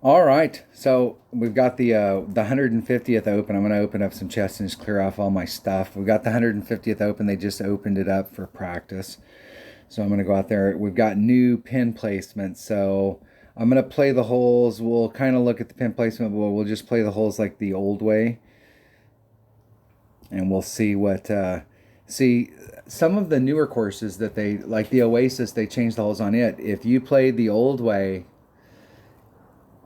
All right, so we've got the 150th open. I'm going to open up some chests and just clear off all my stuff. We've got the 150th open. They just opened it up for practice. So I'm going to go out there. We've got new pin placement. So I'm going to play the holes. We'll kind of look at the pin placement, but we'll just play the holes like the old way. And we'll see what... see, some of the newer courses that they... Like the Oasis, they changed the holes on it. If you played the old way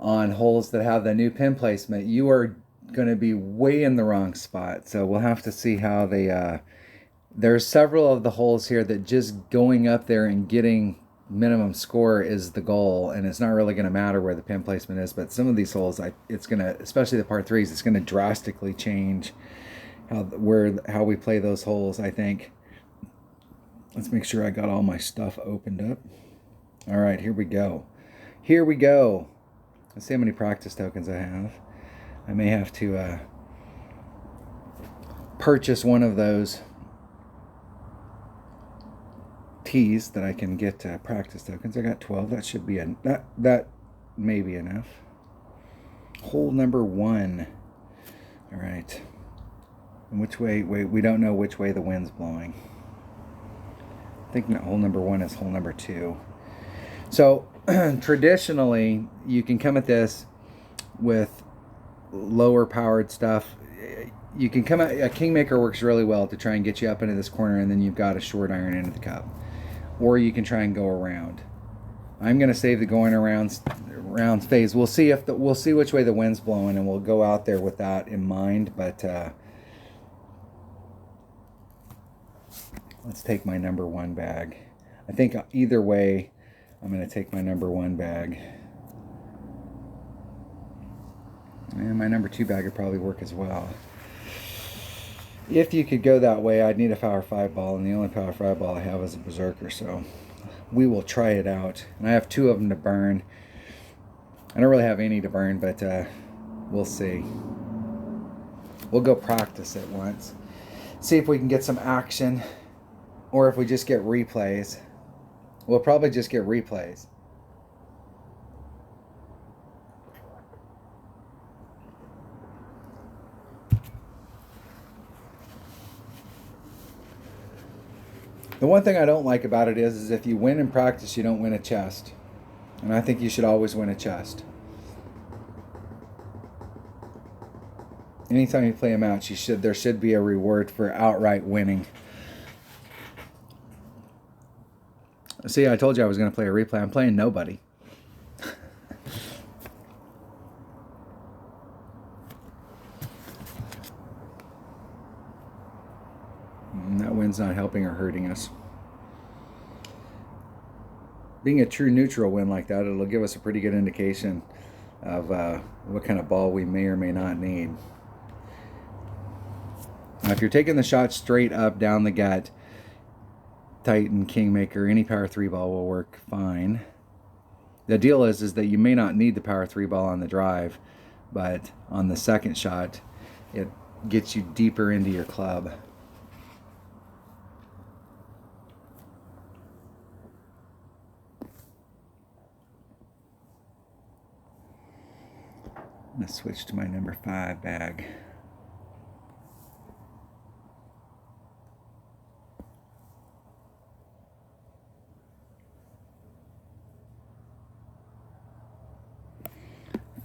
on holes that have the new pin placement, you are going to be way in the wrong spot. So we'll have to see how they... There's several of the holes here that just going up there and getting minimum score is the goal, and it's not really going to matter where the pin placement is. But some of these holes, it's going to, especially the par threes, it's going to drastically change how we play those holes, I think. Let's make sure I got all my stuff opened up. All right, here we go. Here we go. Let's see how many practice tokens I have. I may have to purchase one of those tees that I can get practice tokens. I got 12. That should be that may be enough. Hole number 1. All right. And which way? Wait, we don't know which way the wind's blowing. I think hole number 1 is hole number 2. So traditionally, you can come at this with lower powered stuff. You can come at a Kingmaker works really well to try and get you up into this corner, and then you've got a short iron into the cup. Or you can try and go around. I'm going to save the going around phase. We'll see which way the wind's blowing, and we'll go out there with that in mind. But let's take my number 1 bag. I think either way, I'm going to take my number 1 bag. And my number 2 bag would probably work as well. If you could go that way, I'd need a Power 5 ball, and the only Power 5 ball I have is a Berserker, so we will try it out. And I have 2 of them to burn. I don't really have any to burn, but we'll see. We'll go practice it once. See if we can get some action, or if we just get replays. We'll probably just get replays. The one thing I don't like about it is if you win in practice, you don't win a chest. And I think you should always win a chest. Anytime you play a match, there should be a reward for outright winning. See, I told you I was going to play a replay. I'm playing nobody. That wind's not helping or hurting us. Being a true neutral wind like that, it'll give us a pretty good indication of what kind of ball we may or may not need. Now, if you're taking the shot straight up down the gut, Titan, Kingmaker, any Power 3 ball will work fine. The deal is that you may not need the Power 3 ball on the drive, but on the second shot, it gets you deeper into your club. I'm going to switch to my number 5 bag.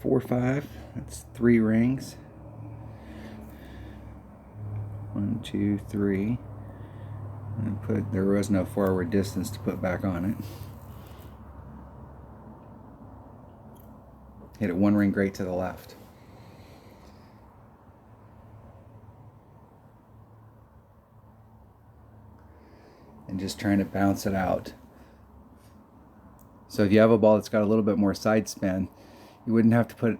Four, 5. That's 3 rings. 1, 2, 3. And there was no forward distance to put back on it. Hit it 1 ring great to the left. And just trying to bounce it out. So if you have a ball that's got a little bit more side spin, you wouldn't have to put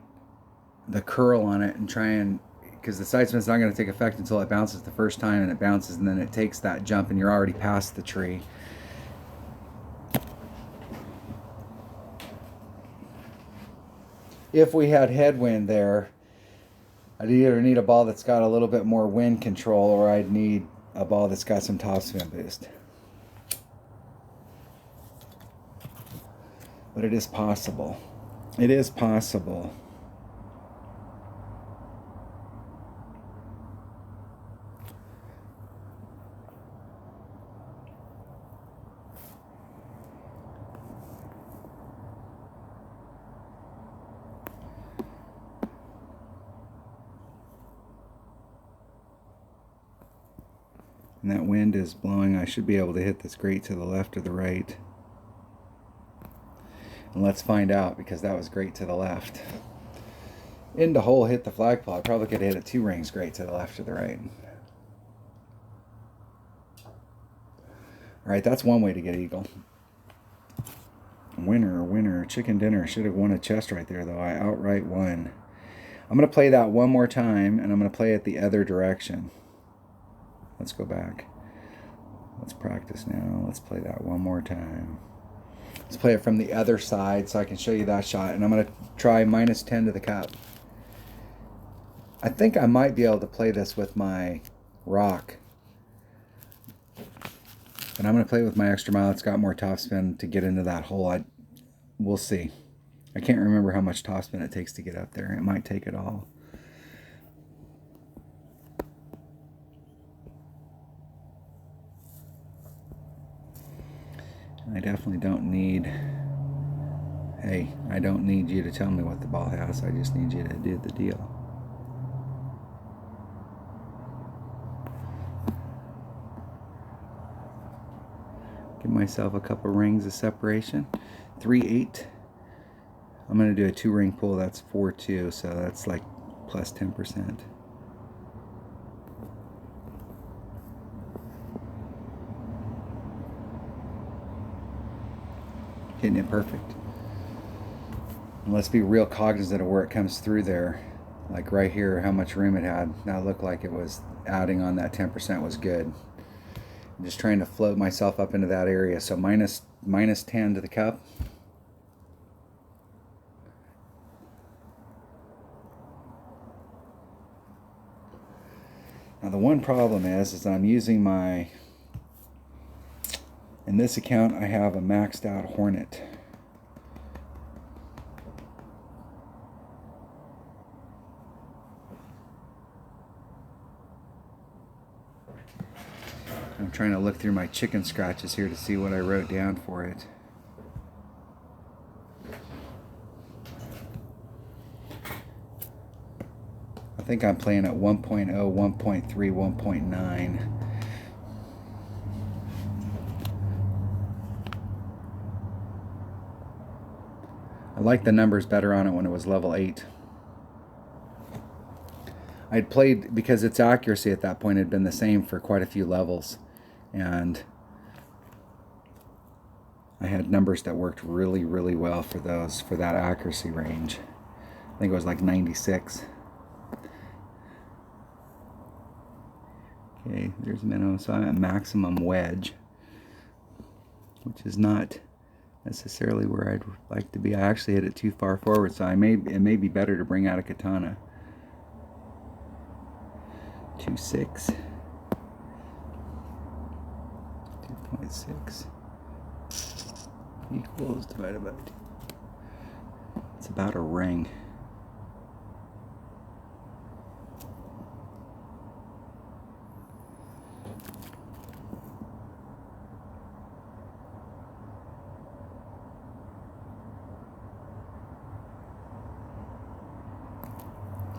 the curl on it and try and, because the side spin's not going to take effect until it bounces the first time, and it bounces and then it takes that jump and you're already past the tree. If we had headwind there, I'd either need a ball that's got a little bit more wind control, or I'd need a ball that's got some topspin boost. But it is possible. It is possible. And that wind is blowing. I should be able to hit this grate to the left or the right. And let's find out, because that was great to the left. Into hole, hit the flagpole. I probably could have hit it 2 rings great to the left or the right. All right, that's one way to get eagle. Winner, winner, chicken dinner. Should have won a chest right there, though. I outright won. I'm going to play that one more time, and I'm going to play it the other direction. Let's go back. Let's practice now. Let's play that one more time. Let's play it from the other side so I can show you that shot. And I'm going to try -10 to the cup. I think I might be able to play this with my rock. And I'm going to play it with my extra mile. It's got more topspin to get into that hole. We'll see. I can't remember how much topspin it takes to get up there. It might take it all. I definitely don't need, hey, I don't need you to tell me what the ball has. I just need you to do the deal. Give myself a couple rings of separation. 3-8. I'm going to do a 2-ring pull. That's 4-2, so that's like plus 10%. Hitting it perfect. And let's be real cognizant of where it comes through there. Like right here, how much room it had. That looked like it was adding on that 10% was good. I'm just trying to float myself up into that area. So minus 10 to the cup. Now the one problem is I'm using my, in this account I have a maxed out Hornet. I'm trying to look through my chicken scratches here to see what I wrote down for it. I think I'm playing at 1.0, 1.3, 1.9. I like the numbers better on it when it was level 8. I'd played, because its accuracy at that point had been the same for quite a few levels. And I had numbers that worked really, really well for those, for that accuracy range. I think it was like 96. Okay, there's minimum. So I'm at maximum wedge, which is not necessarily where I'd like to be. I actually hit it too far forward, so it may be better to bring out a katana. 2.6. 2.6 equals divided by 2. It's about a ring.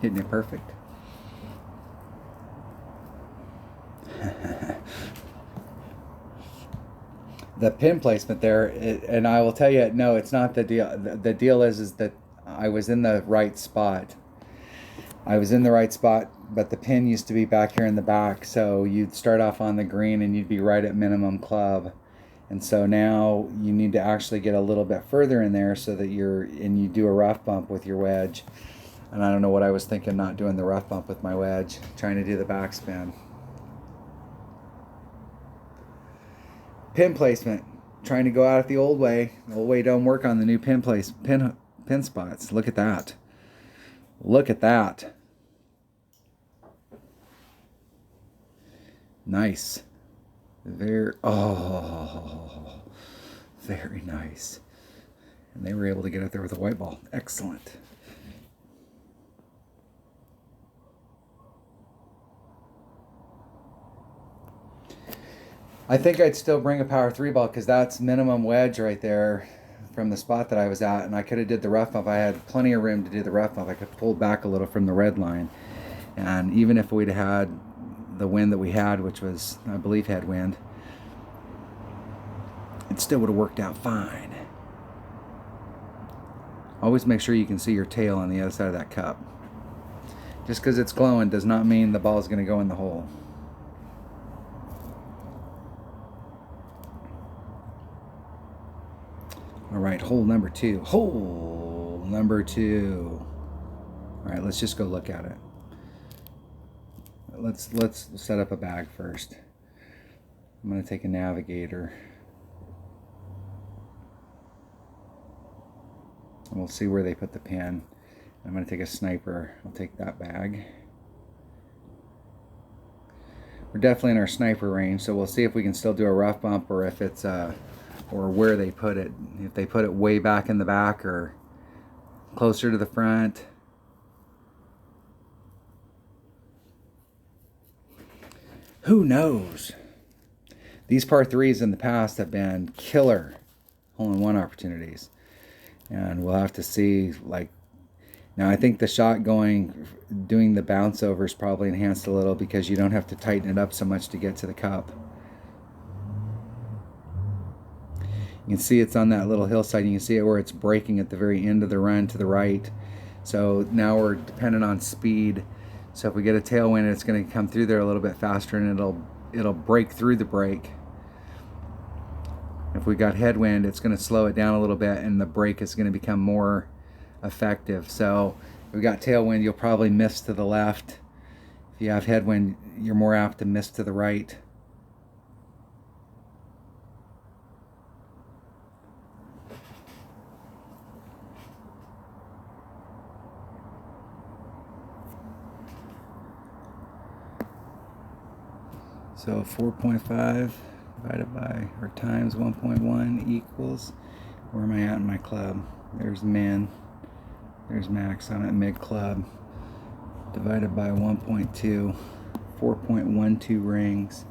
Hitting it perfect. The pin placement there, and I will tell you, no, it's not the deal. The deal is that I was in the right spot. I was in the right spot, but the pin used to be back here in the back, so you'd start off on the green and you'd be right at minimum club. And so now you need to actually get a little bit further in there so that you do a rough bump with your wedge. And I don't know what I was thinking, not doing the rough bump with my wedge, trying to do the backspin. Pin placement, trying to go out it the old way. The old way don't work on the new pin spots. Look at that. Look at that. Nice. Very nice. And they were able to get up there with a white ball. Excellent. I think I'd still bring a power 3 ball because that's minimum wedge right there from the spot that I was at, and I could have did the rough bump. I had plenty of room to do the rough bump. I could pull back a little from the red line, and even if we'd had the wind that we had, which was, I believe, headwind, it still would have worked out fine. Always make sure you can see your tail on the other side of that cup. Just because it's glowing does not mean the ball is going to go in the hole. All right, hole number 2. Hole number 2. All right, let's just go look at it. Let's set up a bag first. I'm going to take a navigator. And we'll see where they put the pin. I'm going to take a sniper. I'll take that bag. We're definitely in our sniper range, so we'll see if we can still do a rough bump, or if it's or where they put it. If they put it way back in the back or closer to the front. Who knows? These par 3s in the past have been killer hole-in-one opportunities. And we'll have to see, like, now I think the shot doing the bounce over is probably enhanced a little because you don't have to tighten it up so much to get to the cup. You can see it's on that little hillside. You can see it where it's breaking at the very end of the run to the right. So now we're dependent on speed. So if we get a tailwind, it's going to come through there a little bit faster, and it'll break through the break. If we got headwind, it's going to slow it down a little bit, and the break is going to become more effective. So if we got tailwind, you'll probably miss to the left. If you have headwind, you're more apt to miss to the right. So 4.5 divided by, or times 1.1 equals, where am I at in my club? There's min, there's max, I'm at mid club, divided by 1.2, 4.12 rings.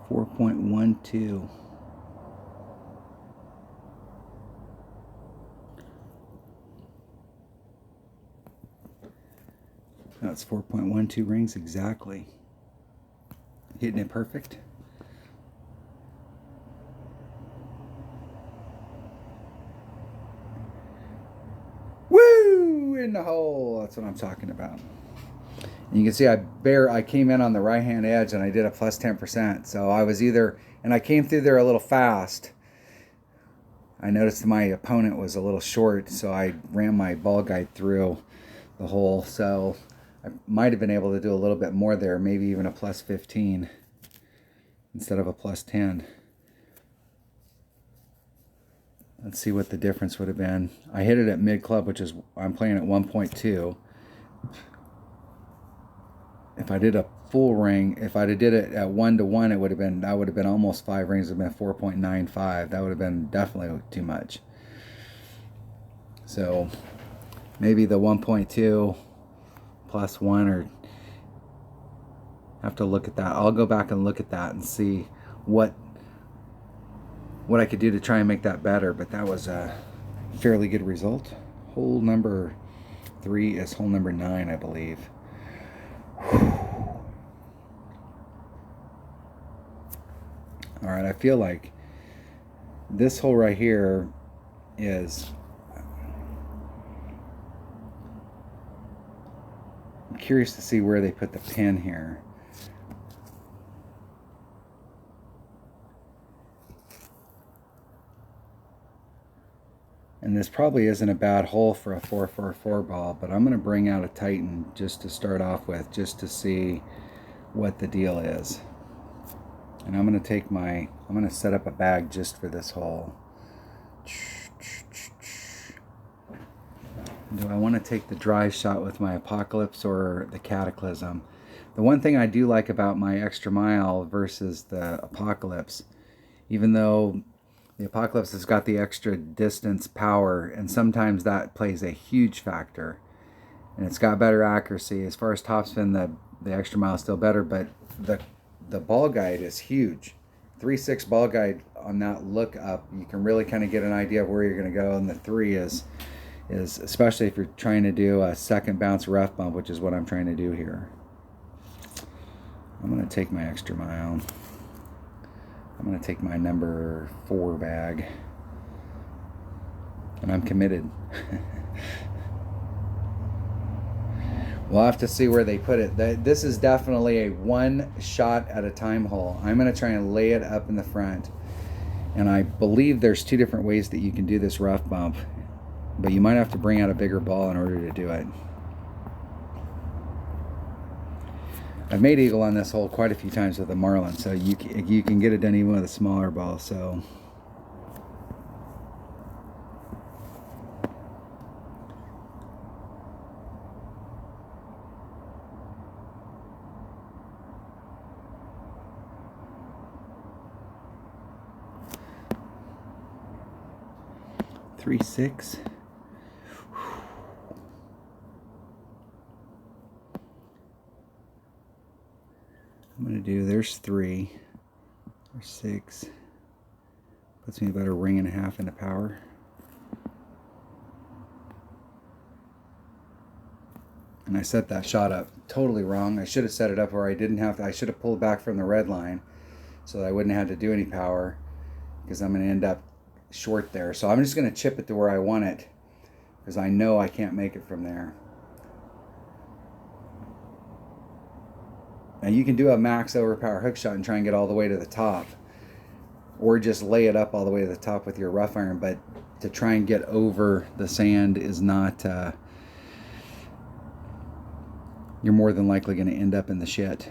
.12. That's 4.12 rings exactly. Hitting it perfect. Woo! In the hole. That's what I'm talking about. And you can see I came in on the right hand edge and I did a plus 10%. So I was either, and I came through there a little fast. I noticed my opponent was a little short, so I ran my ball guide through the hole. So I might have been able to do a little bit more there, maybe even a plus 15 instead of a plus 10. Let's see what the difference would have been. I hit it at mid club, which is, I'm playing at 1.2. If I did a full ring, if I did it at 1-to-1, it would have been, that would have been almost 5 rings. It would have been 4.95. That would have been definitely too much. So maybe the 1.2 plus 1, or have to look at that. I'll go back and look at that and see what I could do to try and make that better, but that was a fairly good result. Hole number 3 is hole number 9, I believe. All right, I feel like this hole right here is, I'm curious to see where they put the pin here. And this probably isn't a bad hole for a 444 ball, but I'm going to bring out a Titan just to start off with, just to see what the deal is. And I'm going to take I'm going to set up a bag just for this hole. Do I want to take the dry shot with my Apocalypse or the Cataclysm? The one thing I do like about my Extra Mile versus the Apocalypse, even though the Apocalypse has got the extra distance power, and sometimes that plays a huge factor, and it's got better accuracy. As far as topspin, the Extra Mile is still better, but the ball guide is huge. 3.6 ball guide on that look up, you can really kind of get an idea of where you're going to go, and the 3 is especially if you're trying to do a second bounce rough bump, which is what I'm trying to do here. I'm going to take my Extra Mile. I'm going to take my number 4 bag. And I'm committed. We'll have to see where they put it. This is definitely a one shot at a time hole. I'm going to try and lay it up in the front. And I believe there's 2 different ways that you can do this rough bump. But you might have to bring out a bigger ball in order to do it. I've made eagle on this hole quite a few times with the Marlin, so you can get it done even with a smaller ball. So three, 6. I'm going to do, there's 3, there's 6, puts me about a ring and a half into power. And I set that shot up totally wrong. I should have set it up where I didn't have to, I should have pulled back from the red line so that I wouldn't have to do any power, because I'm going to end up short there. So I'm just going to chip it to where I want it, because I know I can't make it from there. Now you can do a max overpower hook shot and try and get all the way to the top, or just lay it up all the way to the top with your rough iron, but to try and get over the sand is not, you're more than likely going to end up in the shit.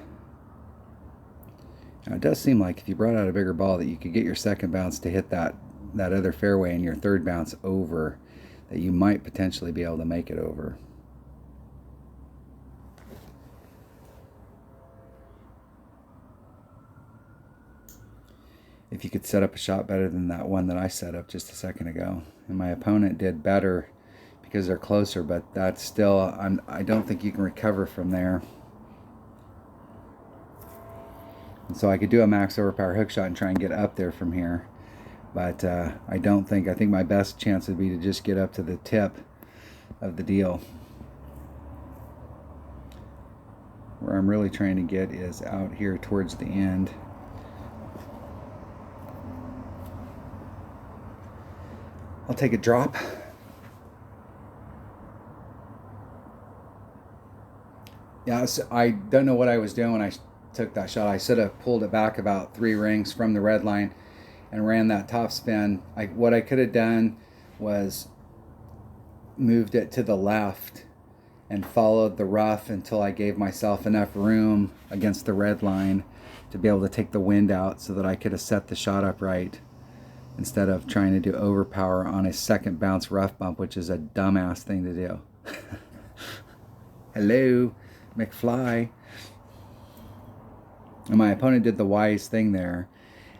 Now it does seem like if you brought out a bigger ball that you could get your second bounce to hit that other fairway and your third bounce over, that you might potentially be able to make it over. If you could set up a shot better than that one that I set up just a second ago. And my opponent did better because they're closer, but that's still, I don't think you can recover from there. And so I could do a max overpower hook shot and try and get up there from here. But I think my best chance would be to just get up to the tip of the deal. Where I'm really trying to get is out here towards the end. I'll take a drop. Yeah, so I don't know what I was doing when I took that shot. I should have pulled it back about 3 rings from the red line and ran that top spin. What I could have done was moved it to the left and followed the rough until I gave myself enough room against the red line to be able to take the wind out so that I could have set the shot up right, instead of trying to do overpower on a second bounce rough bump, which is a dumbass thing to do. Hello, McFly. And my opponent did the wise thing there,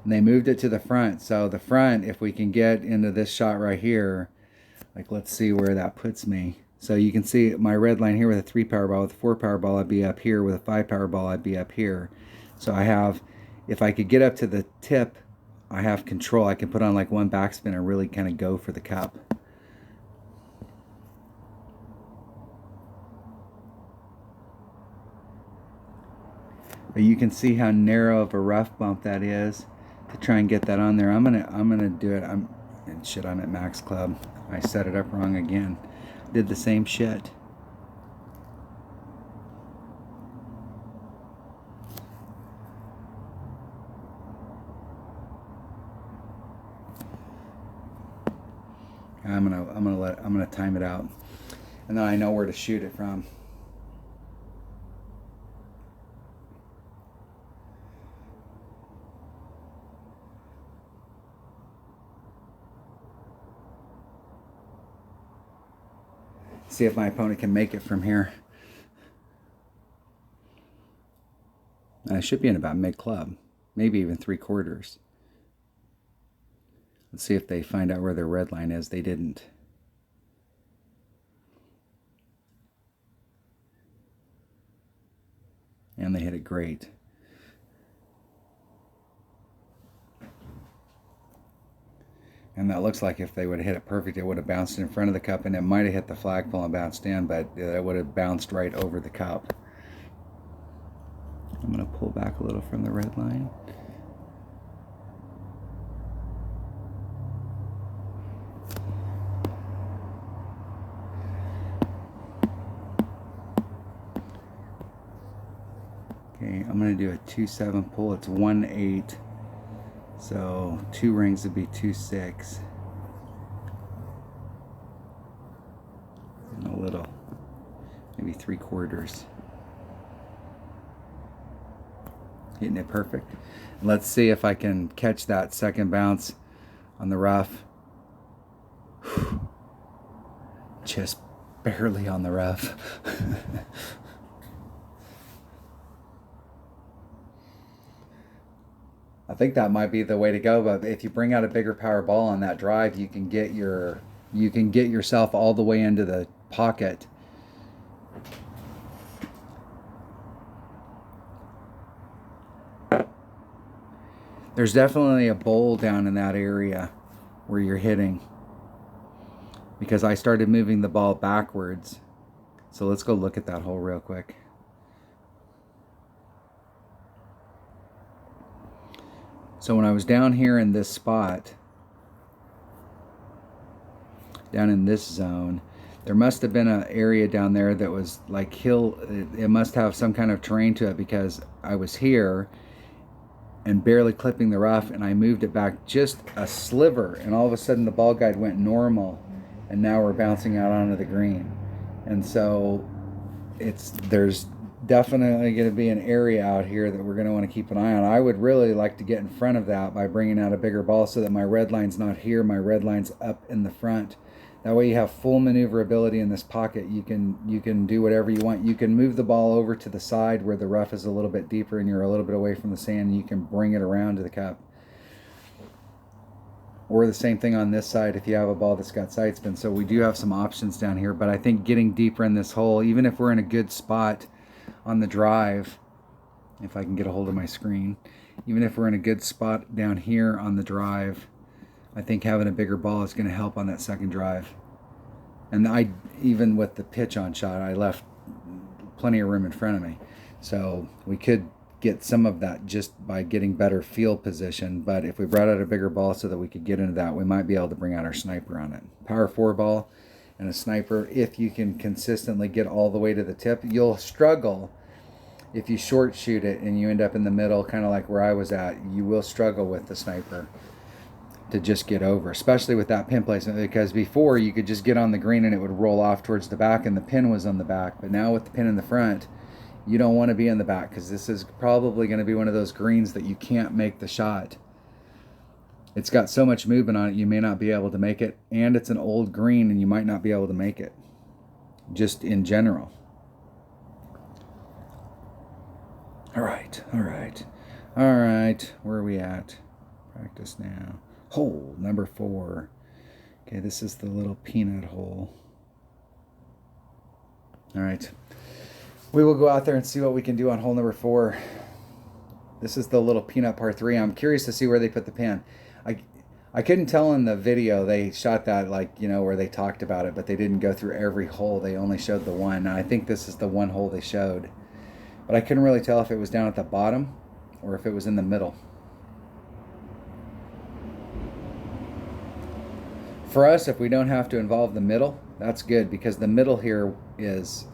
and they moved it to the front. So the front, if we can get into this shot right here, like let's see where that puts me. So you can see my red line here with a 3 power ball. With a 4 power ball, I'd be up here. With a 5 power ball, I'd be up here. So I have, if I could get up to the tip, I have control. I can put on like one backspin and really kind of go for the cup. But you can see how narrow of a rough bump that is to try and get that on there. I'm gonna do it. I'm at Max Club. I set it up wrong again. Did the same shit. I'm gonna time it out, and then I know where to shoot it from. see if my opponent can make it from here. I should be in about mid-club, maybe even 3/4. Let's see if they find out where their red line is. They didn't. And they hit it great. And that looks like if they would have hit it perfect, it would have bounced in front of the cup, and it might have hit the flagpole and bounced in, but it would have bounced right over the cup. I'm going to pull back a little from the red line. Okay, I'm going to do a 2-7 pull. It's 1-8. So 2 rings would be 2-6. And a little, maybe 3/4. Hitting it perfect. Let's see if I can catch that second bounce on the rough. Just barely on the rough. I think that might be the way to go, but if you bring out a bigger power ball on that drive, you can get yourself all the way into the pocket. There's definitely a bowl down in that area where you're hitting, because I started moving the ball backwards. So let's go look at that hole real quick. So when I was down here in this spot, down in this zone, there must have been an area down there that was like hill. It must have some kind of terrain to it, because I was here and barely clipping the rough, and I moved it back just a sliver, and all of a sudden the ball guide went normal, and now we're bouncing out onto the green. And so there's definitely going to be an area out here that we're going to want to keep an eye on. I would really like to get in front of that by bringing out a bigger ball, so that my red line's not here, my red line's up in the front. That way you have full maneuverability in this pocket. You can do whatever you want. You can move the ball over to the side where the rough is a little bit deeper and you're a little bit away from the sand, and you can bring it around to the cup. Or the same thing on this side if you have a ball that's got side spin. So we do have some options down here, but I think getting deeper in this hole, even if we're in a good spot on the drive, if I can get a hold of my screen, even if we're in a good spot down here on the drive, I think having a bigger ball is going to help on that second drive. And even with the pitch on shot, I left plenty of room in front of me. So we could get some of that just by getting better field position. But if we brought out a bigger ball so that we could get into that, we might be able to bring out our sniper on it. Power 4 ball and a sniper, if you can consistently get all the way to the tip. You'll struggle if you short shoot it and you end up in the middle, kind of like where I was at. You will struggle with the sniper to just get over, especially with that pin placement, because before you could just get on the green and it would roll off towards the back and the pin was on the back. But now with the pin in the front, you don't want to be in the back, because this is probably going to be one of those greens that you can't make the shot. It's got so much movement on it, you may not be able to make it, and it's an old green and you might not be able to make it, just in general. All right, where are we at? Practice now. Hole number 4. Okay, this is the little peanut hole. All right, we will go out there and see what we can do on hole number 4. This is the little peanut par 3. I'm curious to see where they put the pin. I couldn't tell in the video. They shot that, like, you know, where they talked about it, but they didn't go through every hole. They only showed the one. And I think this is the one hole they showed, but I couldn't really tell if it was down at the bottom or if it was in the middle. For us, if we don't have to involve the middle, that's good, because the middle here is,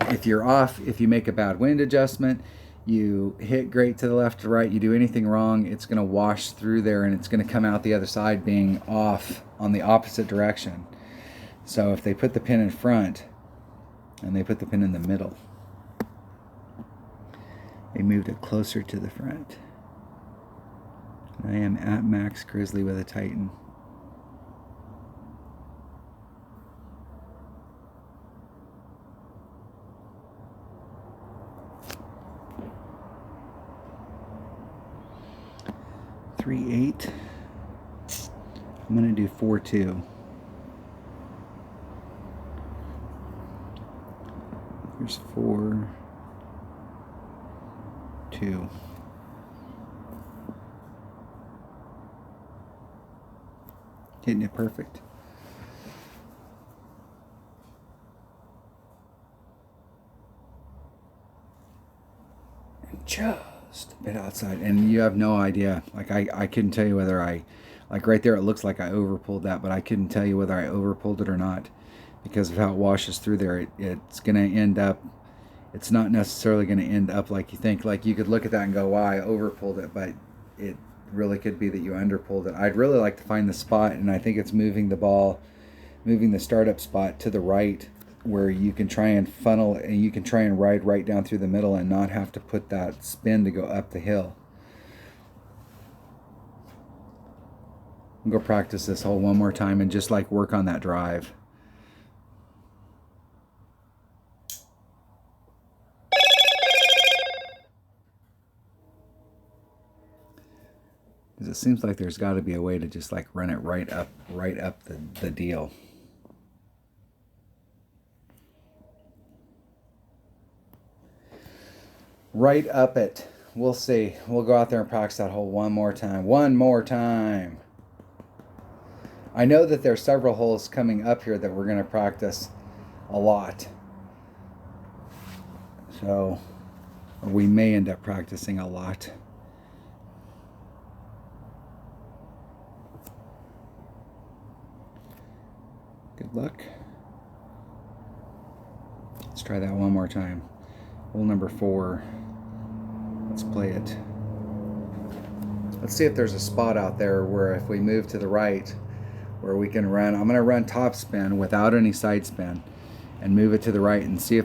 if you're off, if you make a bad wind adjustment, you hit great to the left or right, you do anything wrong, it's going to wash through there and it's going to come out the other side being off on the opposite direction. So if they put the pin in front and they put the pin in the middle, they moved it closer to the front. I am at Max Grizzly with a Titan. 3-8. I'm going to do 4-2. Here's 4-2. Hitting it perfect. Just a bit outside, and you have no idea. Like I couldn't tell you whether like right there it looks like I overpulled that, but I couldn't tell you whether I overpulled it or not because of how it washes through there. It's gonna end up, it's not necessarily gonna end up like you think. Like you could look at that and go, wow, I overpulled it, but it really could be that you underpulled it. I'd really like to find the spot, and I think it's moving the ball, moving the startup spot to the right, where you can try and funnel and you can try and ride right down through the middle and not have to put that spin to go up the hill. I'm gonna go practice this hole one more time and just like work on that drive. Because it seems like there's got to be a way to just like run it right up the deal. Right up it. We'll see. We'll go out there and practice that hole one more time. One more time. I know that there's several holes coming up here that we're going to practice a lot. So we may end up practicing a lot. Good luck. Let's try that one more time. Hole number 4. Let's play it. Let's see if there's a spot out there where if we move to the right, where we can run. I'm going to run top spin without any side spin and move it to the right and see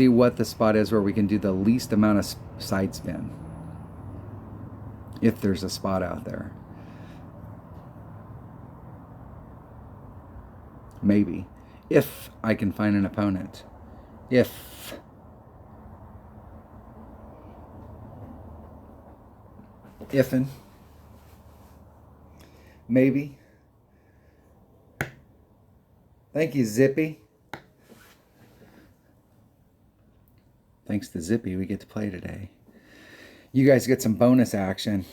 what the spot is where we can do the least amount of side spin. If there's a spot out there. Maybe. If I can find an opponent. If. Ifin. Maybe. Thank you, Zippy. Thanks to Zippy, we get to play today. You guys get some bonus action.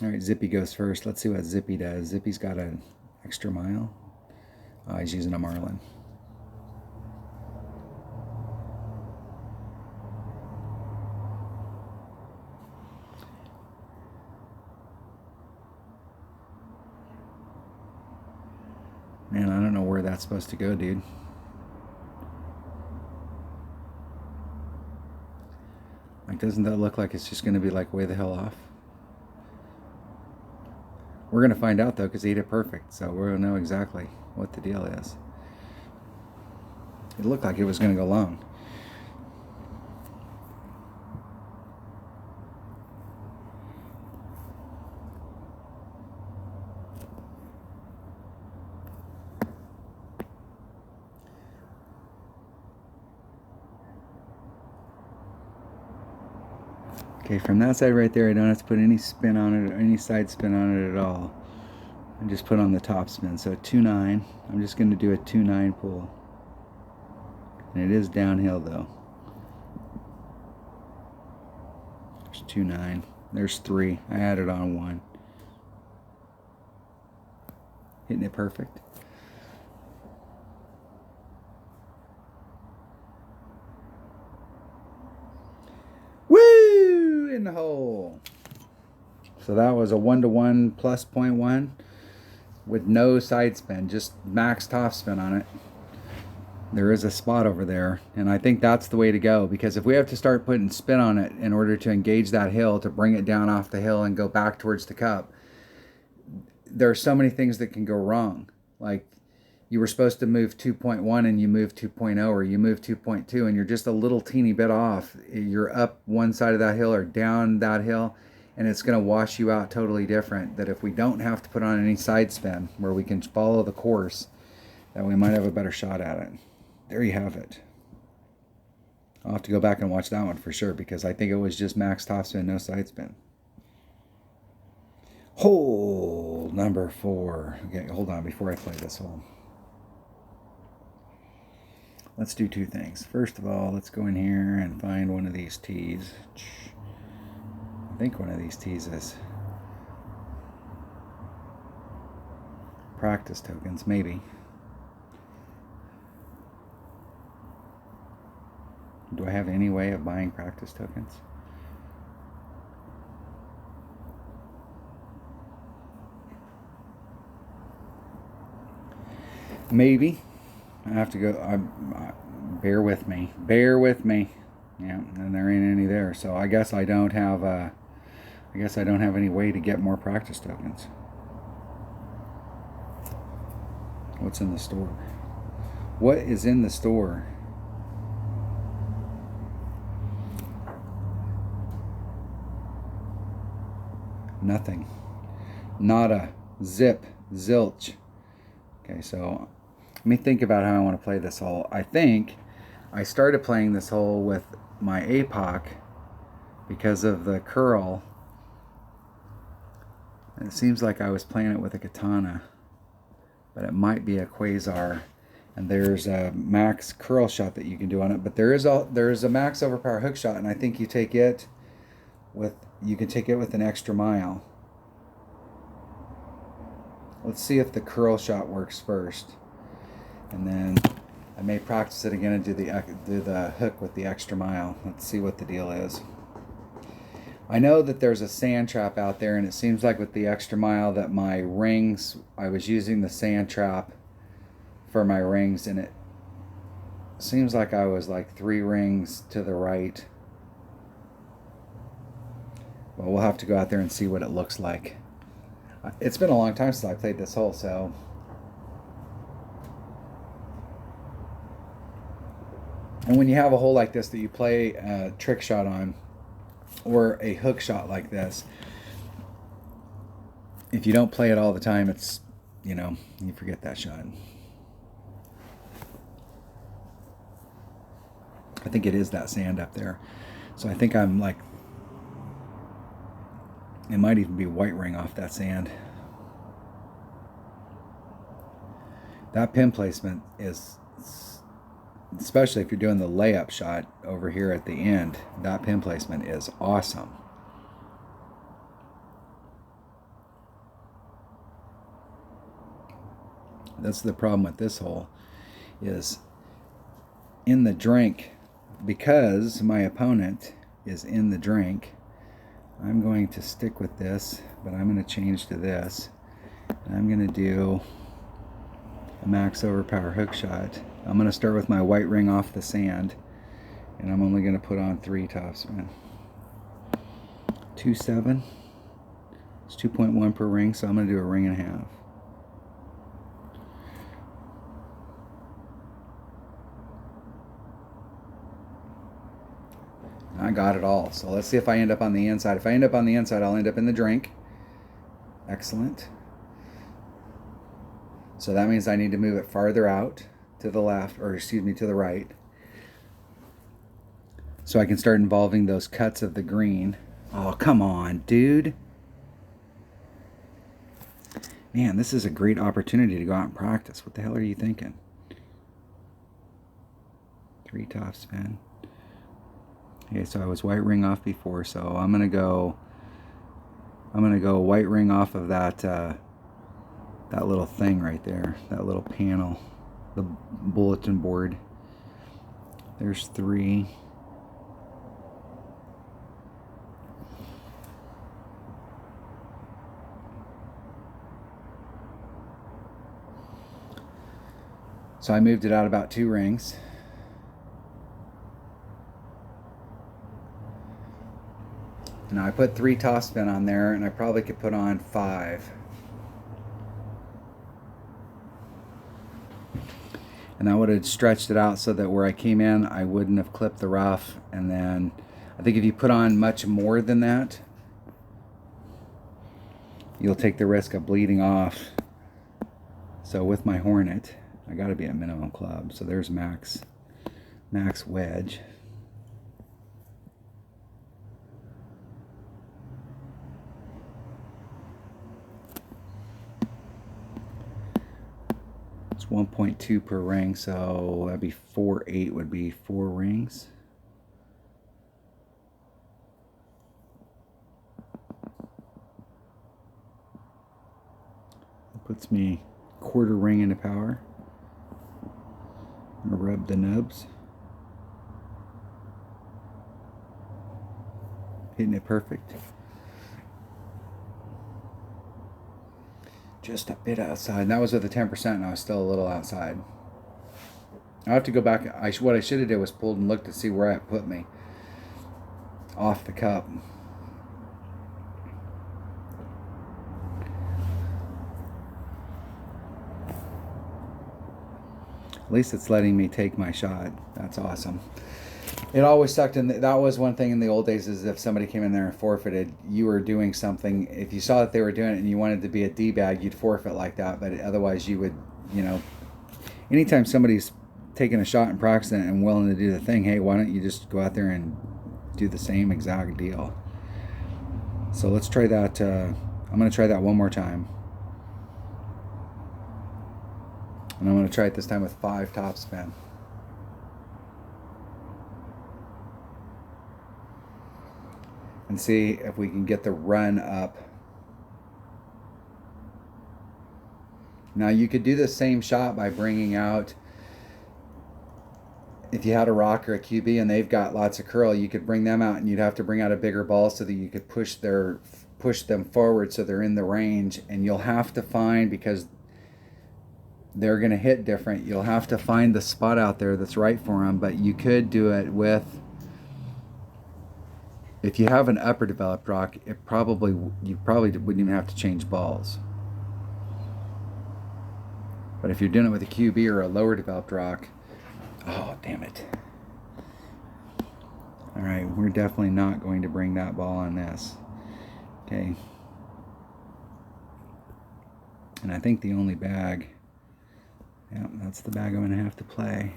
All right, Zippy goes first. Let's see what Zippy does. Zippy's got an extra mile. Oh, he's using a Marlin. Man, I don't know where that's supposed to go, dude. Like, doesn't that look like it's just going to be like way the hell off? We're going to find out, though, because he hit it perfect. So we're going to know exactly what the deal is. It looked like it was going to go long. Okay, from that side right there, I don't have to put any spin on it or any side spin on it at all. I just put on the top spin. So 2-9. I'm just going to do a 2-9 pull. And it is downhill though. There's 2-9. There's 3. I added on 1. Hitting it perfect. Woo! In the hole. So that was a 1-to-1 plus 0.1 with no side spin, just max top spin on it. There is a spot over there, and I think that's the way to go, because if we have to start putting spin on it in order to engage that hill, to bring it down off the hill and go back towards the cup, there are so many things that can go wrong. Like, you were supposed to move 2.1 and you move 2.0, or you move 2.2 and you're just a little teeny bit off. You're up one side of that hill or down that hill, and it's going to wash you out totally different. That if we don't have to put on any side spin, where we can follow the course, that we might have a better shot at it. There you have it. I'll have to go back and watch that one for sure, because I think it was just max top spin, no side spin. Hole number 4. Okay, hold on before I play this hole. Let's do 2 things. First of all, let's go in here and find one of these tees. I think one of these tees is practice tokens, maybe. Do I have any way of buying practice tokens? Maybe. I have to go. Bear with me. Bear with me. Yeah, and there ain't any there. So I guess I don't have. I guess I don't have any way to get more practice tokens. What's in the store? What is in the store? Nothing. Nada. Zip. Zilch. Okay, so let me think about how I want to play this hole. I think I started playing this hole with my APOC because of the curl. And it seems like I was playing it with a katana, but it might be a Quasar. And there's a max curl shot that you can do on it, but there is a max overpower hook shot, and I think you can take it with an extra mile. Let's see if the curl shot works first, and then I may practice it again and do the hook with the extra mile. Let's see what the deal is. I know that there's a sand trap out there, and it seems like with the extra mile that my rings, I was using the sand trap for my rings, and it seems like I was like 3 rings to the right. Well, we'll have to go out there and see what it looks like. It's been a long time since I played this hole, so and when you have a hole like this that you play a trick shot on, or a hook shot like this, if you don't play it all the time, it's, you know, you forget that shot. I think it is that sand up there. So I think I'm like, it might even be white ring off that sand. That pin placement is, especially if you're doing the layup shot over here at the end, that pin placement is awesome. That's the problem with this hole, is in the drink, because my opponent is in the drink, I'm going to stick with this, but I'm going to change to this. And I'm going to do a max overpower hook shot. I'm going to start with my white ring off the sand, and I'm only going to put on 3 topspin. 2.7. It's 2.1 per ring, so I'm going to do a ring and a half. I got it all. So let's see if I end up on the inside. If I end up on the inside, I'll end up in the drink. Excellent. So that means I need to move it farther out to the left, or excuse me, to the right, so I can start involving those cuts of the green. Oh, come on, dude. Man, this is a great opportunity to go out and practice. What the hell are you thinking? 3 topspin. Okay, so I was white ring off before, so I'm gonna go white ring off of that that little thing right there, that little panel, the bulletin board. There's 3. So I moved it out about 2 rings. Now I put 3 topspin on there, and I probably could put on 5. And that would have stretched it out so that where I came in, I wouldn't have clipped the rough. And then I think if you put on much more than that, you'll take the risk of bleeding off. So with my Hornet, I got to be at minimum club. So there's max wedge. It's 1.2 per ring, so that'd be 4/8 would be 4 rings. That puts me 1/4 ring into power. I'm gonna rub the nubs. Hitting it perfect. Just a bit outside. And that was with the 10%, and I was still a little outside. I have to go back. What I should have did was pulled and looked to see where it put me off the cup. At least it's letting me take my shot. That's awesome. It always sucked, and that was one thing in the old days, is if somebody came in there and forfeited, you were doing something. If you saw that they were doing it and you wanted to be a D-bag, you'd forfeit like that. But otherwise, you would, anytime somebody's taking a shot and practicing it and willing to do the thing, hey, why don't you just go out there and do the same exact deal? So let's try that. I'm going to try that one more time. And I'm going to try it this time with 5 topspin. And see if we can get the run up. Now you could do the same shot by bringing out, if you had a rock or a QB and they've got lots of curl, you could bring them out, and you'd have to bring out a bigger ball so that you could push them forward so they're in the range. And you'll have to find, because they're going to hit different, you'll have to find the spot out there that's right for them. But you could do it with, if you have an upper developed rock, you probably wouldn't even have to change balls. But if you're doing it with a QB or a lower developed rock, oh, damn it. All right, we're definitely not going to bring that ball on this. Okay. And I think the only bag, yeah, that's the bag I'm going to have to play.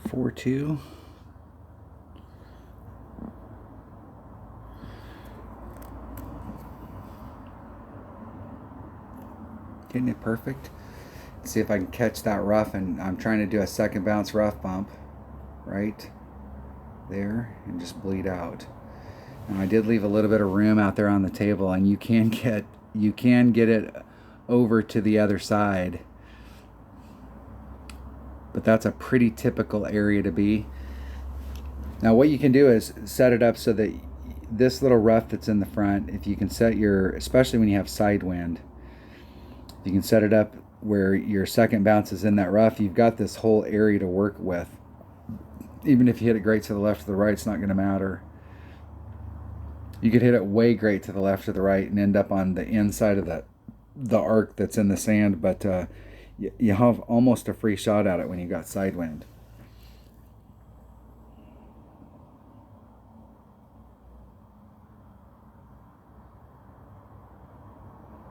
Four, 2. Getting it perfect. Let's see if I can catch that rough, and I'm trying to do a second bounce rough bump right there and just bleed out. Now I did leave a little bit of room out there on the table, and you can get it over to the other side. But that's a pretty typical area to be. Now what you can do is set it up so that this little rough that's in the front, if you can set especially when you have side wind, you can set it up where your second bounce is in that rough. You've got this whole area to work with. Even if you hit it great to the left or the right, it's not going to matter. You could hit it way great to the left or the right and end up on the inside of the arc that's in the sand, but you have almost a free shot at it when you got side wind.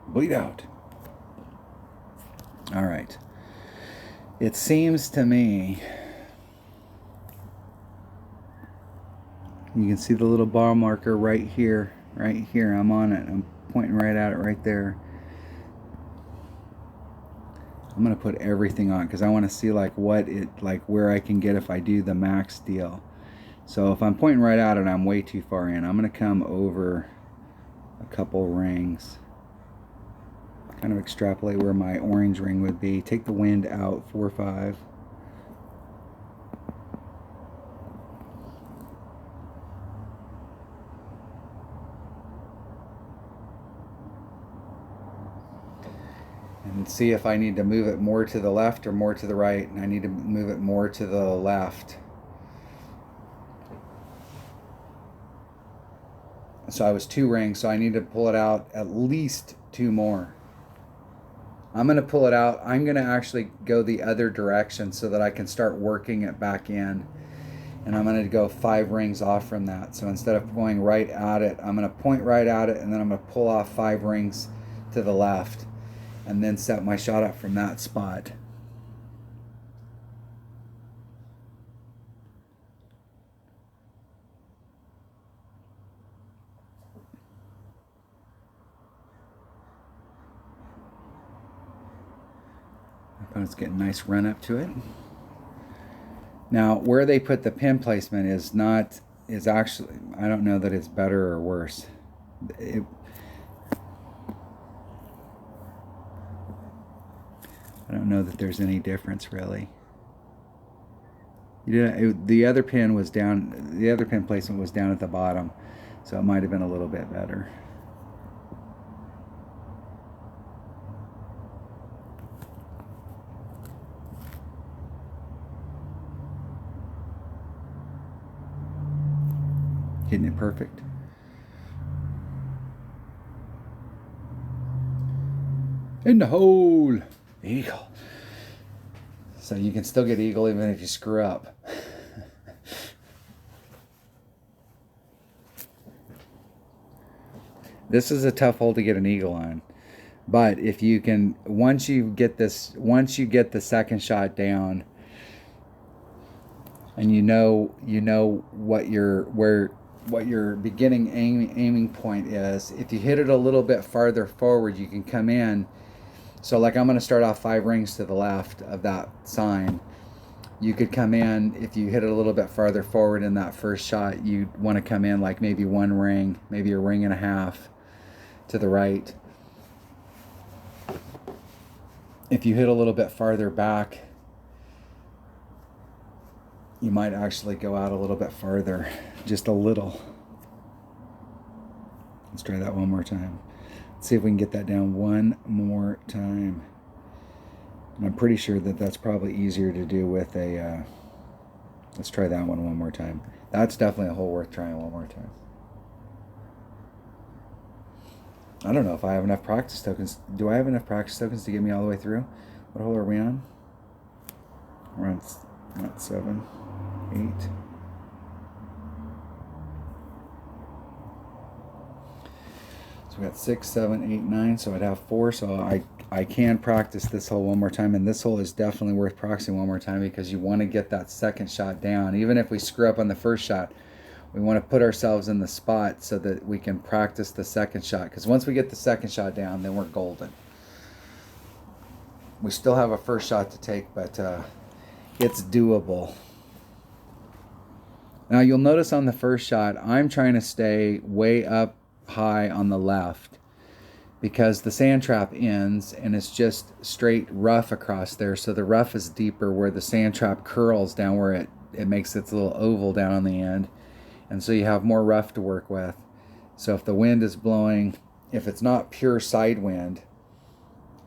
Bleed out. All right. It seems to me, you can see the little bar marker right here. Right here, I'm on it. I'm pointing right at it right there. I'm gonna put everything on because I want to see where I can get if I do the max deal. So if I'm pointing right at it, I'm way too far in. I'm gonna come over a couple rings, kind of extrapolate where my orange ring would be. Take the wind out 4, 5. And see if I need to move it more to the left or more to the right. And I need to move it more to the left. So I was 2 rings, so I need to pull it out at least 2 more. I'm going to pull it out. I'm going to actually go the other direction so that I can start working it back in. and I'm going to go 5 rings off from that. So instead of going right at it, I'm going to point right at it, and then I'm going to pull off 5 rings to the left, and then set my shot up from that spot. My opponent's getting a nice run up to it. Now, where they put the pin placement is actually, I don't know that it's better or worse. I don't know that there's any difference really. The other pin was down. The other pin placement was down at the bottom, so it might have been a little bit better. Hitting it perfect. In the hole. Eagle. So you can still get eagle even if you screw up. This is a tough hole to get an eagle on. But if you can, once you get the second shot down, and you know what your beginning aiming point is. If you hit it a little bit farther forward, you can come in. So like I'm going to start off 5 rings to the left of that sign. You could come in, if you hit it a little bit farther forward in that first shot, you want to come in like maybe 1 ring, maybe a ring and a half to the right. If you hit a little bit farther back, you might actually go out a little bit farther, just a little. Let's try that one more time. Let's see if we can get that down one more time. And I'm pretty sure that that's probably easier to do with a, let's try that one more time. That's definitely a hole worth trying one more time. I don't know if I have enough practice tokens. Do I have enough practice tokens to get me all the way through? What hole are we on? We're on not 7, 8. So we got 6, 7, 8, 9. So I'd have 4. So I can practice this hole one more time. And this hole is definitely worth practicing one more time because you want to get that second shot down. Even if we screw up on the first shot, we want to put ourselves in the spot so that we can practice the second shot. Because once we get the second shot down, then we're golden. We still have a first shot to take, but it's doable. Now you'll notice on the first shot, I'm trying to stay way up high on the left because the sand trap ends and it's just straight rough across there. So the rough is deeper where the sand trap curls down where it makes its little oval down on the end. And so you have more rough to work with. So if the wind is blowing, if it's not pure side wind,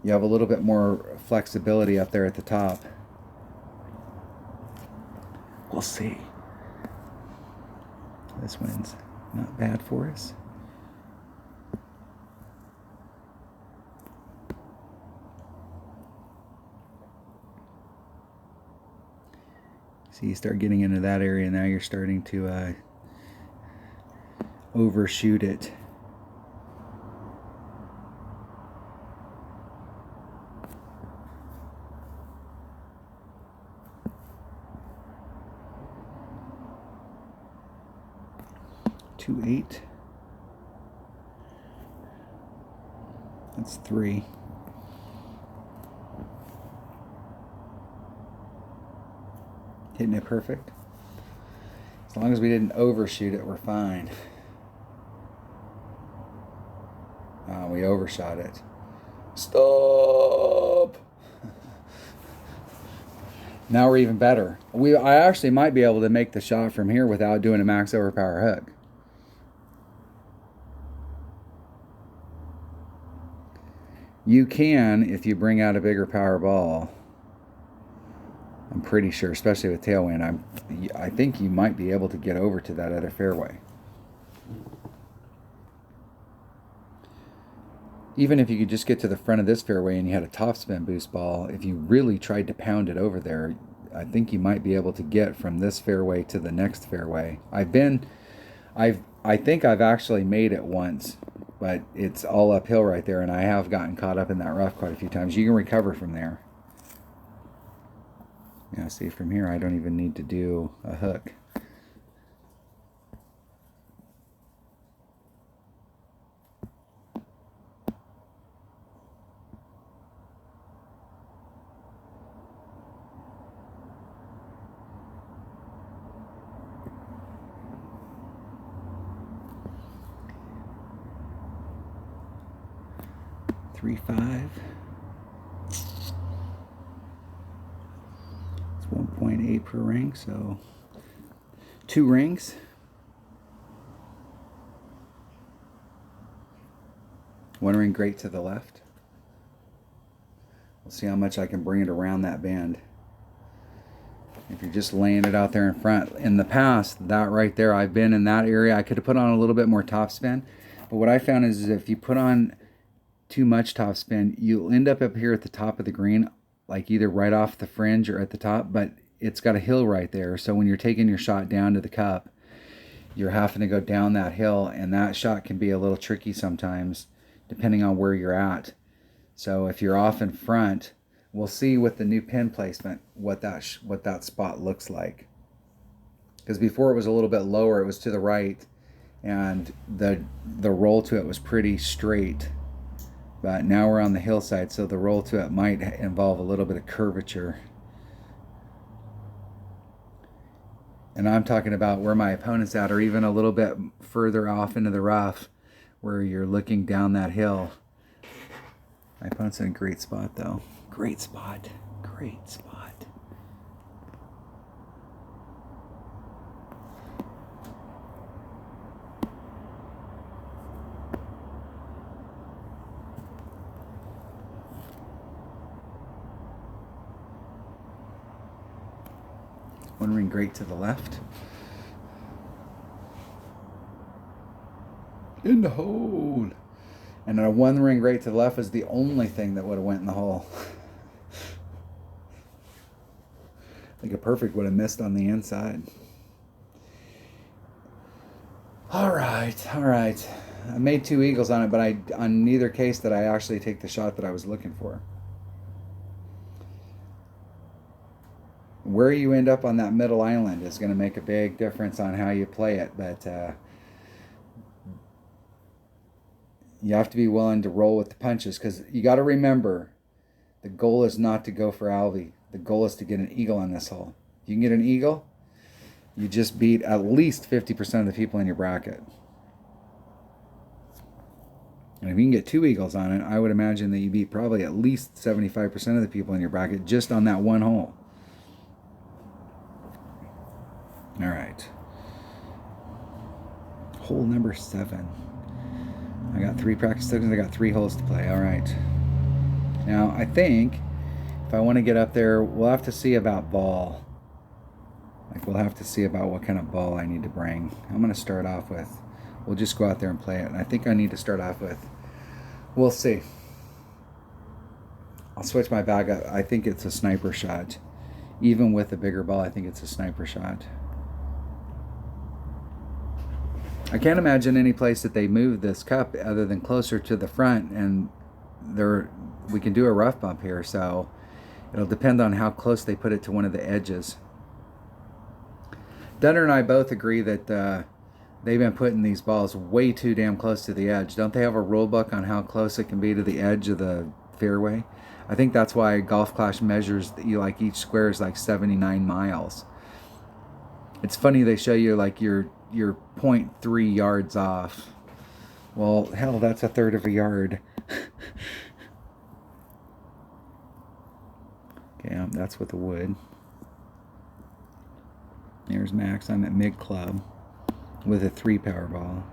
you have a little bit more flexibility up there at the top. We'll see. This wind's not bad for us. See, you start getting into that area, now you're starting to overshoot it. Two, 8. That's 3. Hitting it perfect. As long as we didn't overshoot it, we're fine. We overshot it. Stop! Now we're even better. I actually might be able to make the shot from here without doing a max overpower hook. You can if you bring out a bigger power ball. I'm pretty sure, especially with tailwind, I think you might be able to get over to that other fairway. Even if you could just get to the front of this fairway and you had a topspin boost ball, if you really tried to pound it over there, I think you might be able to get from this fairway to the next fairway. I think I've actually made it once, but it's all uphill right there, and I have gotten caught up in that rough quite a few times. You can recover from there. Yeah, see, from here I don't even need to do a hook. Three, 5. It's 1.8 per ring, so 2 rings. One ring great to the left. We'll see how much I can bring it around that bend. If you're just laying it out there in front. In the past, that right there, I've been in that area. I could have put on a little bit more topspin. But what I found is if you put on too much topspin, you'll end up here at the top of the green, like either right off the fringe or at the top, but it's got a hill right there. So when you're taking your shot down to the cup, you're having to go down that hill, and that shot can be a little tricky sometimes, depending on where you're at. So if you're off in front, we'll see with the new pin placement what that spot looks like. Because before it was a little bit lower, it was to the right, and the roll to it was pretty straight. But now we're on the hillside, so the roll to it might involve a little bit of curvature. And I'm talking about where my opponent's at, or even a little bit further off into the rough, where you're looking down that hill. My opponent's in a great spot, though. Great spot. Great spot. One ring great to the left. In the hole. And a one ring great to the left is the only thing that would have went in the hole. I think a perfect would have missed on the inside. All right. I made 2 eagles on it, but on neither case did I actually take the shot that I was looking for. Where you end up on that middle island is going to make a big difference on how you play it, but you have to be willing to roll with the punches, because you got to remember, the goal is not to go for Alvy. The goal is to get an eagle on this hole. If you can get an eagle, you just beat at least 50% of the people in your bracket. And if you can get 2 eagles on it, I would imagine that you beat probably at least 75% of the people in your bracket just on that one hole. All right. Hole number 7. I got 3 practice tokens. I got 3 holes to play. All right. Now, I think if I want to get up there, we'll have to see about ball. Like, we'll have to see about what kind of ball I need to bring. I'm going to start off with, we'll just go out there and play it. And I think I need to start off with, we'll see. I'll switch my bag up. I think it's a sniper shot. Even with a bigger ball, I think it's a sniper shot. I can't imagine any place that they move this cup other than closer to the front, and we can do a rough bump here, so it'll depend on how close they put it to one of the edges. Dunner and I both agree that they've been putting these balls way too damn close to the edge. Don't they have a rule book on how close it can be to the edge of the fairway? I think that's why Golf Clash measures like each square is like 79 miles. It's funny they show you like you're 0.3 yards off. Well, hell, that's a third of a yard. Okay, that's with the wood. There's Max. I'm at mid club with a 3 power ball.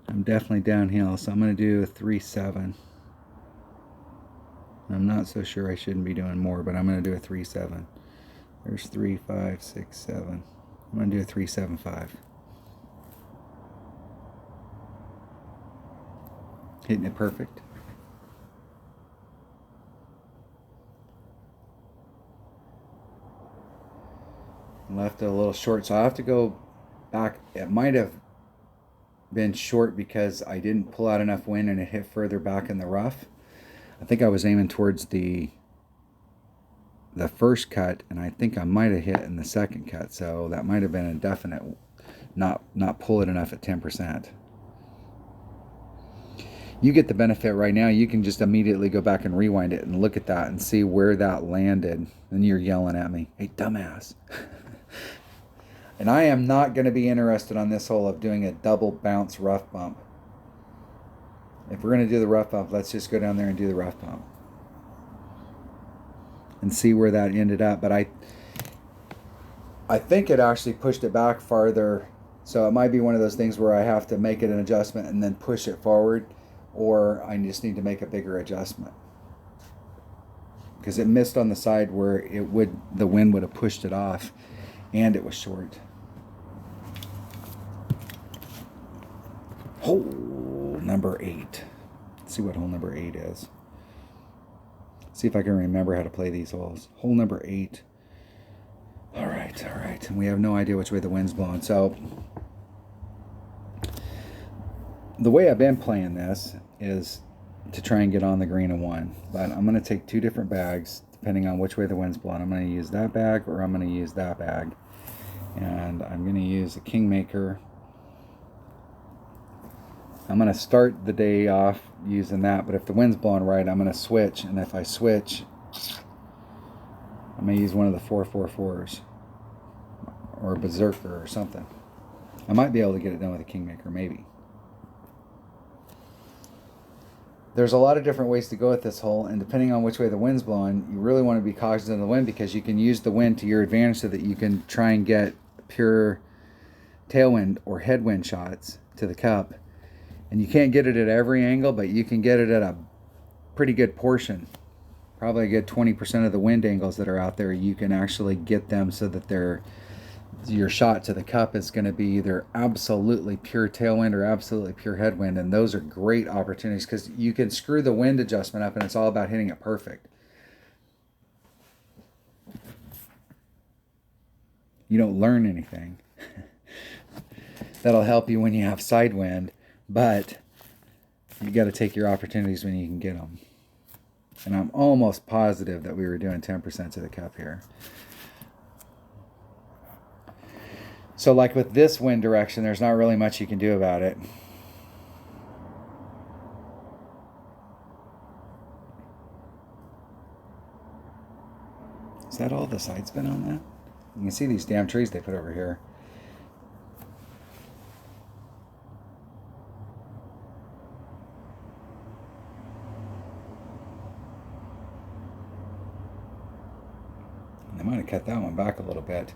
I'm definitely downhill, so I'm going to do a 3-7. I'm not so sure I shouldn't be doing more, but I'm going to do a 3-7. There's 3, 5, 6, 7. I'm going to do a 3-7-5. Hitting it perfect. Left it a little short, so I have to go back. It might have been short because I didn't pull out enough wind and it hit further back in the rough. I think I was aiming towards the first cut, and I think I might have hit in the second cut, so that might have been a definite not pull it enough at 10%. You get the benefit right now. You can just immediately go back and rewind it and look at that and see where that landed. And you're yelling at me, hey, dumbass. And I am not going to be interested on this hole of doing a double bounce rough bump. If we're going to do the rough bump, let's just go down there and do the rough bump and see where that ended up. But I think it actually pushed it back farther. So it might be one of those things where I have to make it an adjustment and then push it forward, or I just need to make a bigger adjustment. Because it missed on the side where the wind would have pushed it off, and it was short. Hole number 8. Let's see what hole number 8 is. See if I can remember how to play these holes. Hole number 8. All right. And we have no idea which way the wind's blowing. So the way I've been playing this is to try and get on the green in one. But I'm going to take 2 different bags depending on which way the wind's blowing. I'm going to use that bag or I'm going to use that bag. And I'm going to use a Kingmaker. I'm going to start the day off using that, but if the wind's blowing right, I'm going to switch. And if I switch, I'm going to use one of the 444s or a Berserker or something. I might be able to get it done with a Kingmaker, maybe. There's a lot of different ways to go at this hole, and depending on which way the wind's blowing, you really want to be cautious of the wind because you can use the wind to your advantage so that you can try and get pure tailwind or headwind shots to the cup. And you can't get it at every angle, but you can get it at a pretty good portion. Probably a good 20% of the wind angles that are out there, you can actually get them so that your shot to the cup is going to be either absolutely pure tailwind or absolutely pure headwind. And those are great opportunities because you can screw the wind adjustment up and it's all about hitting it perfect. You don't learn anything. That'll help you when you have side wind. But you got to take your opportunities when you can get them. And I'm almost positive that we were doing 10% to the cup here. So like with this wind direction, there's not really much you can do about it. Is that all the side spin on that? You can see these damn trees they put over here. I might have cut that one back a little bit.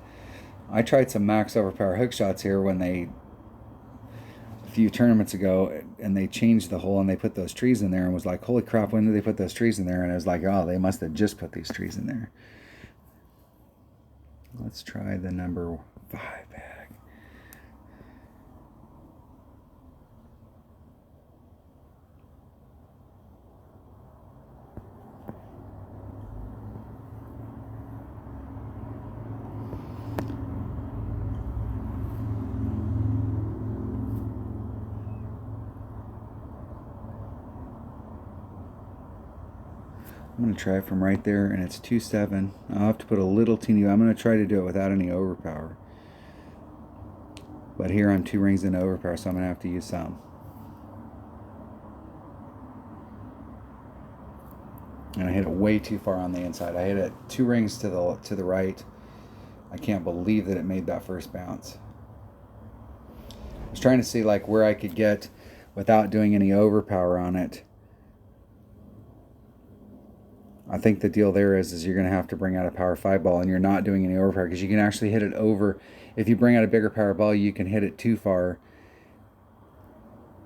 I tried some max overpower hook shots here a few tournaments ago, and they changed the hole and they put those trees in there and was like, holy crap, when did they put those trees in there? And I was like, oh, they must have just put these trees in there. Let's try the number 5 bag. I'm going to try it from right there, and it's 2.7. I'll have to put a little teeny. I'm going to try to do it without any overpower. But here I'm 2 rings into overpower, so I'm going to have to use some. And I hit it way too far on the inside. I hit it 2 rings to the right. I can't believe that it made that first bounce. I was trying to see like where I could get without doing any overpower on it. I think the deal there is you're going to have to bring out a power 5 ball, and you're not doing any overpower because you can actually hit it over. If you bring out a bigger power ball, you can hit it too far.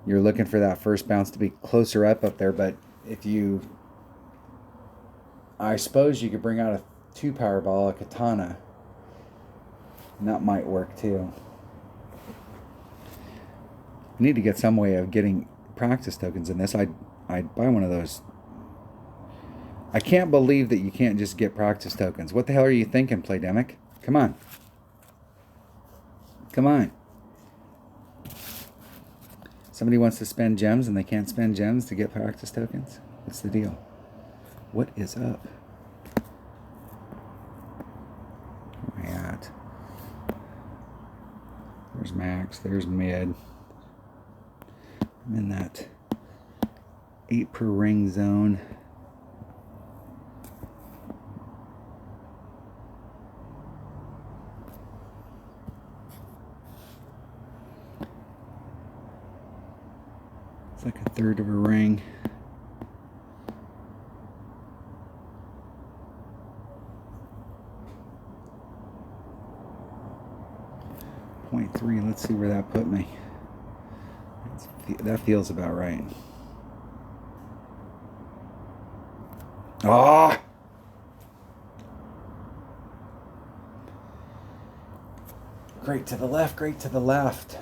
You're looking for that first bounce to be closer up there, but I suppose you could bring out a 2 power ball, a katana, and that might work too. I need to get some way of getting practice tokens in this, I'd buy one of those. I can't believe that you can't just get practice tokens. What the hell are you thinking, Playdemic? Come on. Come on. Somebody wants to spend gems and they can't spend gems to get practice tokens? What's the deal? What is up? Where am I at? There's max. There's mid. I'm in that 8 per ring zone. It's like a third of a ring. .3. Let's see where that put me. That feels about right. Ah! Great to the left, great to the left.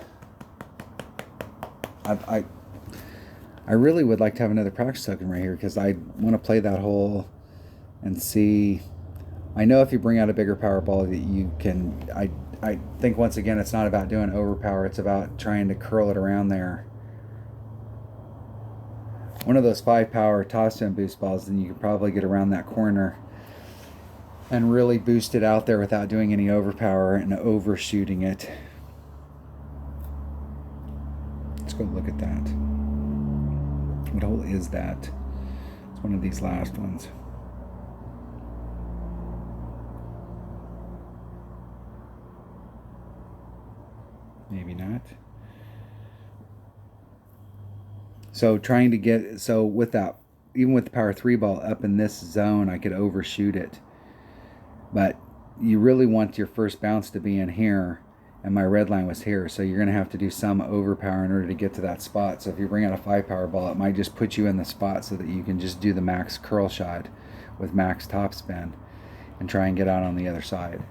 I really would like to have another practice token right here because I want to play that hole and see. I know if you bring out a bigger power ball that you can. I think once again it's not about doing overpower. It's about trying to curl it around there. One of those 5 power toss spin boost balls, then you could probably get around that corner and really boost it out there without doing any overpower and overshooting it. Let's go look at that. What hole is that? It's one of these last ones. Maybe not. So trying to get, so with that, even with the power 3 ball up in this zone, I could overshoot it. But you really want your first bounce to be in here, and my red line was here, so you're going to have to do some overpower in order to get to that spot. So if you bring out a 5 power ball, it might just put you in the spot so that you can just do the max curl shot with max topspin and try and get out on the other side.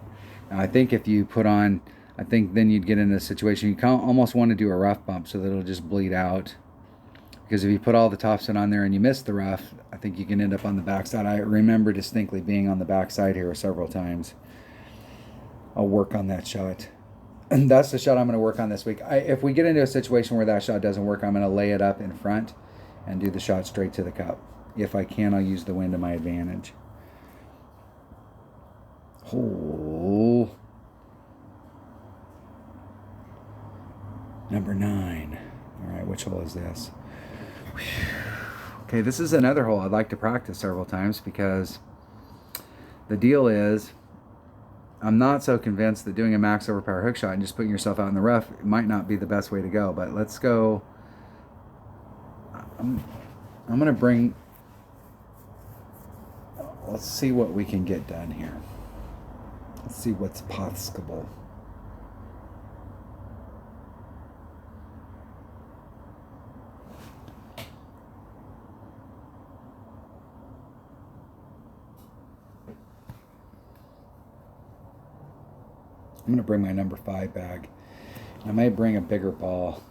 Now, I think if you put on, I think then you'd get into a situation, you almost want to do a rough bump so that it'll just bleed out. Because if you put all the topspin on there and you miss the rough, I think you can end up on the backside. I remember distinctly being on the backside here several times. I'll work on that shot. And that's the shot I'm going to work on this week. If we get into a situation where that shot doesn't work, I'm going to lay it up in front and do the shot straight to the cup. If I can, I'll use the wind to my advantage. Hole number 9. All right, which hole is this? Okay, this is another hole I'd like to practice several times because the deal is I'm not so convinced that doing a max overpower hook shot and just putting yourself out in the rough might not be the best way to go. But let's go. I'm going to bring. Let's see what we can get done here. Let's see what's possible. I'm going to bring my number 5 bag. I may bring a bigger ball.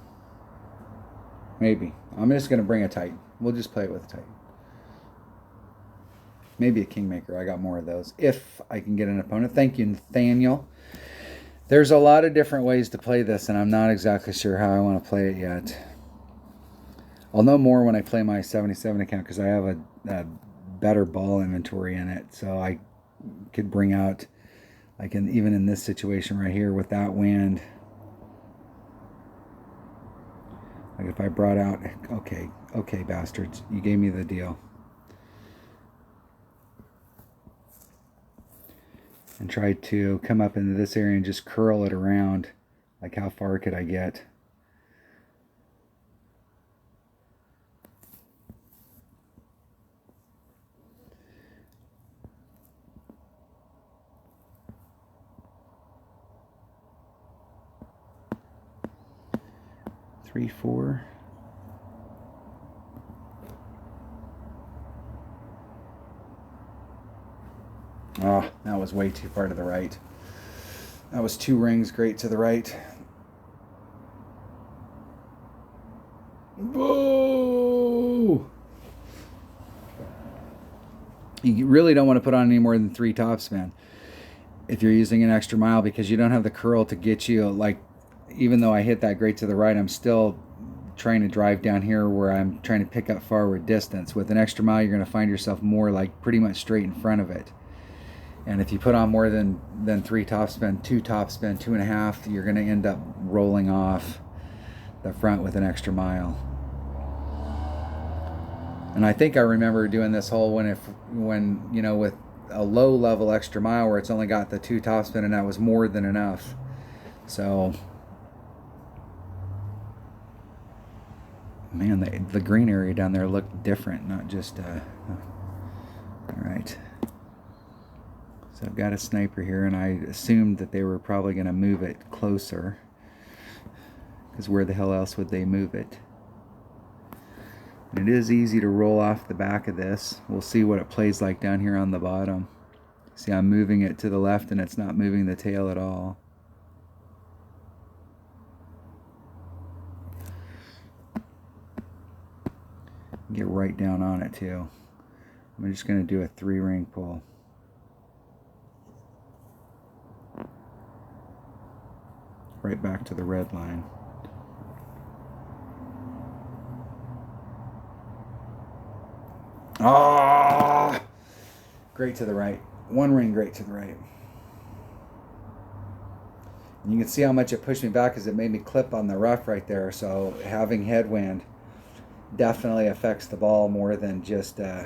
Maybe. I'm just going to bring a Titan. We'll just play it with a Titan. Maybe a Kingmaker. I got more of those. If I can get an opponent. Thank you, Nathaniel. There's a lot of different ways to play this, and I'm not exactly sure how I want to play it yet. I'll know more when I play my 77 account because I have a better ball inventory in it. So I could bring out... even in this situation right here with that wind, like if I brought out, okay, bastards, you gave me the deal. And tried to come up into this area and just curl it around. Like how far could I get? Three, 4. Oh, that was way too far to the right. That was 2 rings great to the right. Whoa! You really don't want to put on any more than 3 topspin if you're using an extra mile, because you don't have the curl to get you, like, even though I hit that great to the right, I'm still trying to drive down here where I'm trying to pick up forward distance. With an extra mile, you're going to find yourself more like pretty much straight in front of it. And if you put on more than 3 topspin, 2 topspin, 2.5, you're going to end up rolling off the front with an extra mile. And I think I remember doing this hole when you know, with a low level extra mile where it's only got the 2 topspin, and that was more than enough. So, man, the green area down there looked different, not just all right. So I've got a sniper here, and I assumed that they were probably going to move it closer, because where the hell else would they move it? And it is easy to roll off the back of this. We'll see what it plays like down here on the bottom. See, I'm moving it to the left, and it's not moving the tail at all. Get right down on it too. I'm just going to do a 3-ring pull. Right back to the red line. Ah, great to the right. 1 ring great to the right. And you can see how much it pushed me back, because it made me clip on the rough right there. So having headwind definitely affects the ball more than just I'll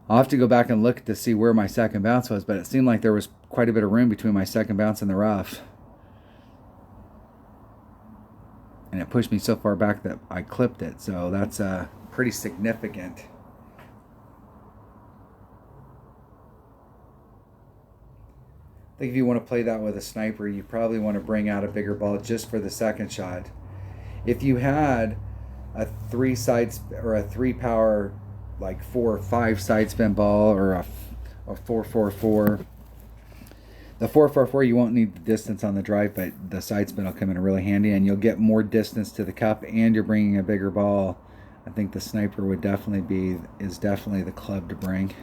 have to go back and look to see where my second bounce was, but it seemed like there was quite a bit of room between my second bounce and the rough. And it pushed me so far back that I clipped it. So that's pretty significant. I think if you want to play that with a sniper, you probably want to bring out a bigger ball just for the second shot. If you had a 3 power, like 4 or 5 side spin ball, or a 4-4-4. The 4-4-4, you won't need the distance on the drive, but the side spin will come in really handy, and you'll get more distance to the cup, and you're bringing a bigger ball. I think the sniper would is definitely the club to bring.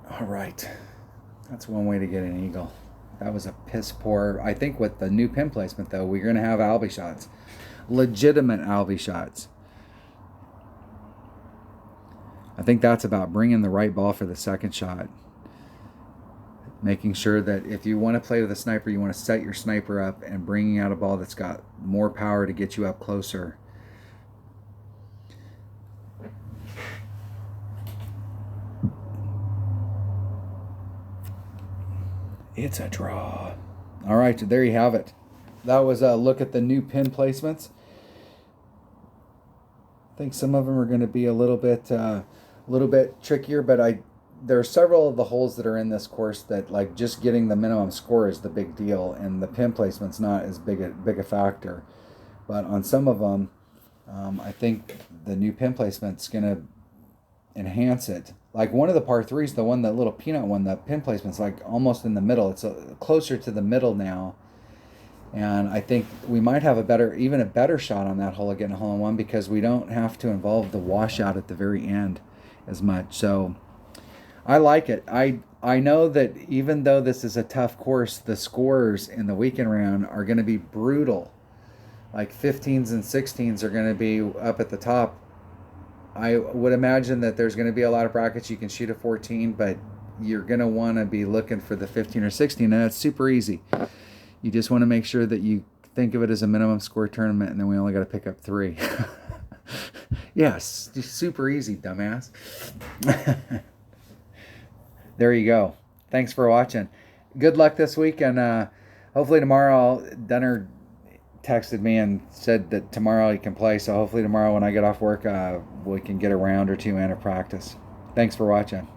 All right, that's one way to get an eagle. That was a piss poor. I think with the new pin placement, though, we're going to have Albie shots. Legitimate Albie shots. I think that's about bringing the right ball for the second shot. Making sure that if you want to play with a sniper, you want to set your sniper up and bringing out a ball that's got more power to get you up closer. It's a draw. All right, there you have it. That was a look at the new pin placements. I think some of them are going to be a little bit trickier, but there are several of the holes that are in this course that, like, just getting the minimum score is the big deal, and the pin placement's not as big a factor. But on some of them, I think the new pin placement's going to enhance it. Like one of the par 3s, the one, that little peanut one, the pin placement's like almost in the middle. It's closer to the middle now. And I think we might have even a better shot on that hole of getting a hole-in-one, because we don't have to involve the washout at the very end as much. So I like it. I know that even though this is a tough course, the scores in the weekend round are going to be brutal. Like 15s and 16s are going to be up at the top. I would imagine that there's going to be a lot of brackets you can shoot a 14, but you're going to want to be looking for the 15 or 16, and it's super easy. You just want to make sure that you think of it as a minimum score tournament, and then we only got to pick up 3. Yes, just super easy, dumbass. There you go. Thanks for watching. Good luck this week, and hopefully tomorrow, Dunner texted me and said that tomorrow he can play, so hopefully tomorrow when I get off work, we can get a round or 2 in of practice. Thanks for watching.